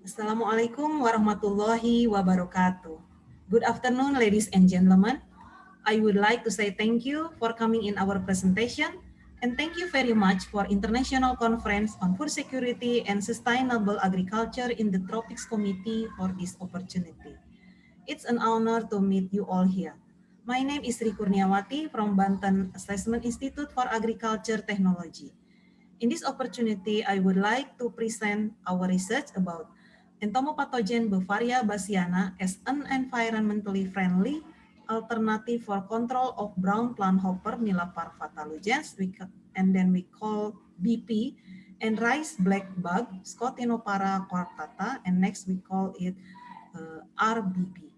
Assalamualaikum warahmatullahi wabarakatuh. Good afternoon, ladies and gentlemen. I would like to say thank you for coming in our presentation and thank you very much for International Conference on Food Security and Sustainable Agriculture in the Tropics Committee for this opportunity. It's an honor to meet you all here. My name is Sri Kurniawati from Banten Assessment Institute for Agriculture Technology. In this opportunity, I would like to present our research about entomopathogen Beauveria bassiana as an environmentally friendly alternative for control of brown plant hopper nilapar pathogens, and then we call BP, and rice black bug, Scotinopara quartata, and next we call it RBB.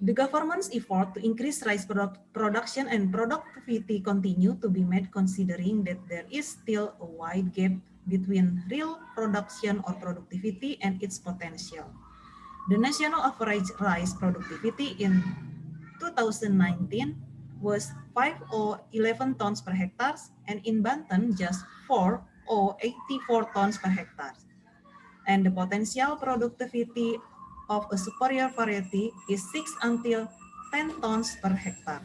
The government's effort to increase rice production and productivity continue to be made considering that there is still a wide gap between real production or productivity and its potential. The national average rice productivity in 2019 was 5 or 11 tons per hectare, and in Banten just 4 or 84 tons per hectare. And the potential productivity of a superior variety is 6 until 10 tons per hectare.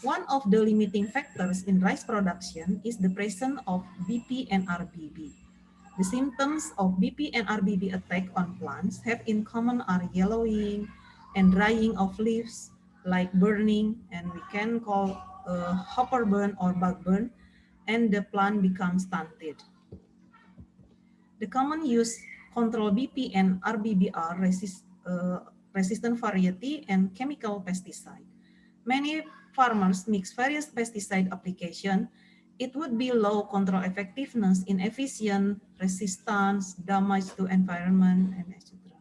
One of the limiting factors in rice production is the presence of BP and RBB. The symptoms of BP and RBB attack on plants have in common are yellowing and drying of leaves, like burning, and we can call hopper burn or bug burn, and the plant becomes stunted. The common use control BP and RBBR resistant variety and chemical pesticide. Many farmers mix various pesticide application. It would be low control effectiveness, inefficient, resistance, damage to environment, and etc.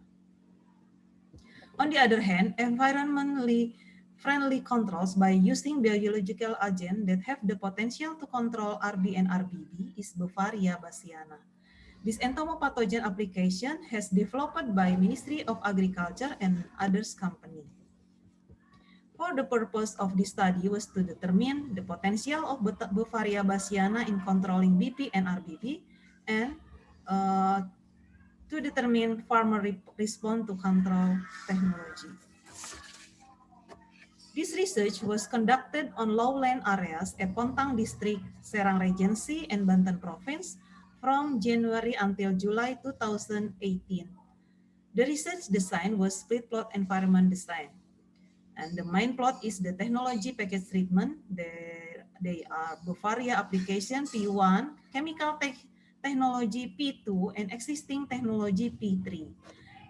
On the other hand, environmentally friendly controls by using biological agents that have the potential to control RB and RBB is Beauveria bassiana. This entomopathogen application has developed by Ministry of Agriculture and others company. For the purpose of this study was to determine the potential of Beauveria bassiana in controlling BP and RBB and to determine farmer response to control technology. This research was conducted on lowland areas at Pontang District, Serang Regency, and Banten Province from January until July 2018. The research design was split plot environment design. And the main plot is the technology package treatment. They are Beauveria application P1, chemical technology P2, and existing technology P3.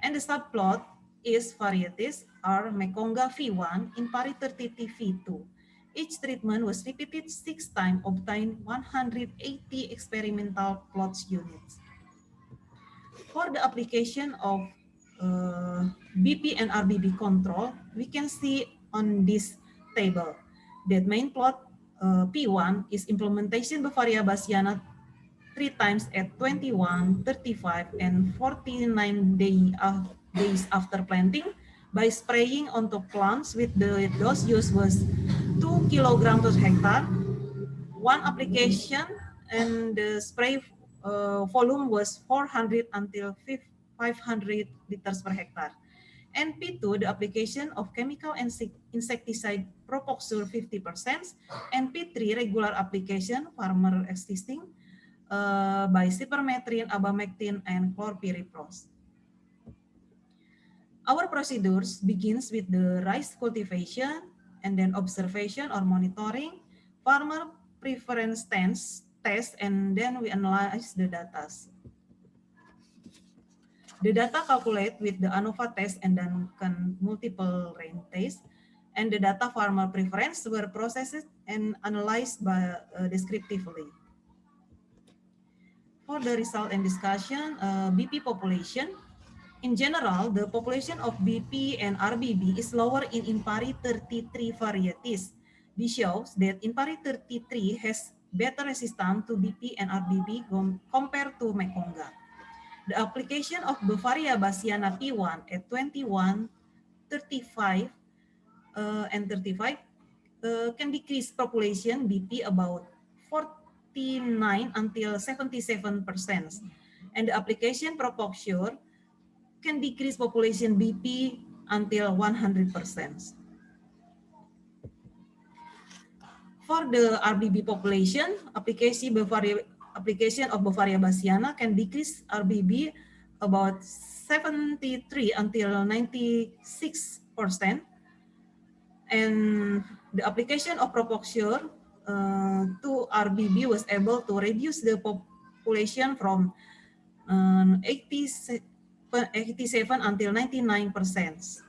And the subplot is varieties are Mekonga V1 in Pari30T V2. Each treatment was repeated 6 times, obtained 180 experimental plots units. For the application of BP and RBB control, we can see on this table that main plot P1 is implementation Beauveria bassiana 3 times at 21, 35, and 49 days after planting by spraying onto plants with the dose used was 2 kilograms per hectare. One application and the spray volume was 400 until 500 liters per hectare. And P2, the application of chemical insecticide Propoxur 50%, and P3, regular application, farmer existing, by cypermethrin, abamectin, and chlorpyrifos. Our procedures begins with the rice cultivation and then observation or monitoring, farmer preference test, and then we analyze the data. The data calculate with the ANOVA test and Duncan multiple range test, and the data farmer preference were processed and analyzed by descriptively. For the result and discussion, BP population. In general, the population of BP and RBB is lower in Impari 33 varieties. This shows that Impari 33 has better resistance to BP and RBB compared to Mekonga. The application of Beauveria bassiana P1 at 21, 35, and 35 can decrease population BP about until 77%. And the application proposure can decrease population BP until 100%. For the RBB population, application of Beauveria bassiana can decrease RBB about 73 until 96%. And the application of Propoxure to RBB was able to reduce the population from 87 until 99%.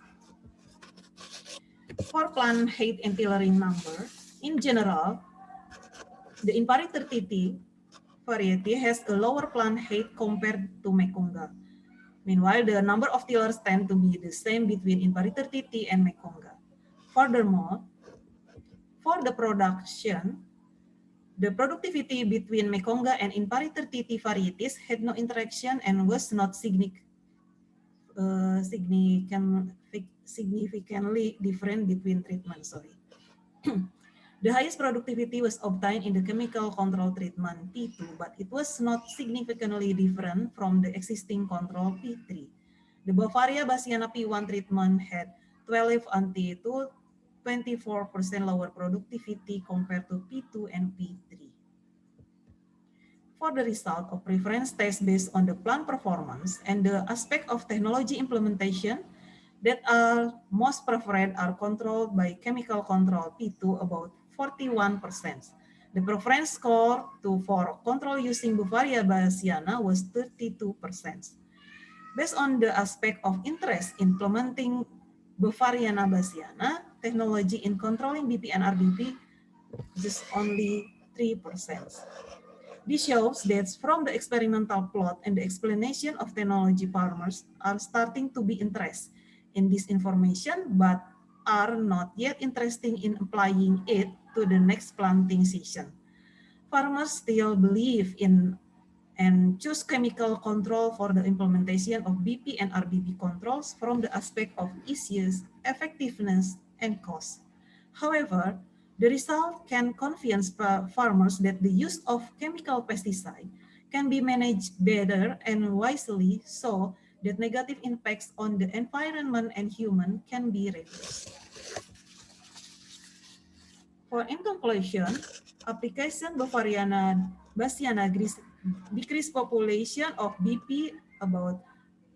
For plant height and tillering number, in general, the Impari 30T variety has a lower plant height compared to Mekonga. Meanwhile, the number of tillers tend to be the same between Impari 30T and Mekonga. Furthermore, for the production, the productivity between Mekonga and Impari 30T varieties had no interaction and was not significantly different between treatments. The highest productivity was obtained in the chemical control treatment P2, but it was not significantly different from the existing control P3. The Beauveria bassiana P1 treatment had 12 until 24% lower productivity compared to P2 and P3. For the result of preference test based on the plant performance and the aspect of technology implementation that are most preferred are controlled by chemical control P2 about 41%. The preference score for control using Beauveria bassiana was 32%. Based on the aspect of interest implementing Beauveria bassiana, technology in controlling BP and RBB just only 3%. This shows that from the experimental plot and the explanation of technology, farmers are starting to be interested in this information, but are not yet interested in applying it to the next planting season. Farmers still believe in and choose chemical control for the implementation of BP and RBB controls from the aspect of ease, effectiveness, and cost. However, the result can convince farmers that the use of chemical pesticide can be managed better and wisely so that negative impacts on the environment and human can be reduced. For in conclusion, application Beauveria bassiana decreased population of BP about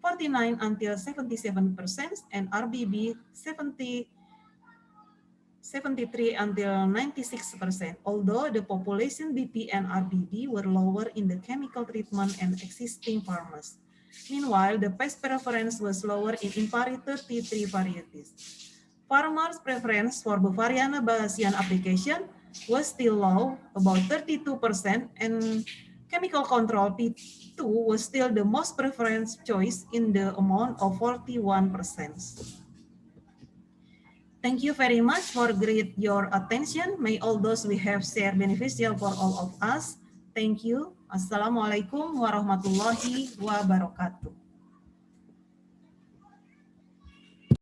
49 until 77% and RBB 73 until 96%, although the population BP and RBB were lower in the chemical treatment and existing farmers. Meanwhile, the pest preference was lower in Impari 33 varieties. Farmers' preference for Beauveria bassiana application was still low, about 32%, and chemical control P2 was still the most preferred choice in the amount of 41%. Thank you very much for your attention. May all those we have shared beneficial for all of us. Thank you. Assalamualaikum warahmatullahi wabarakatuh.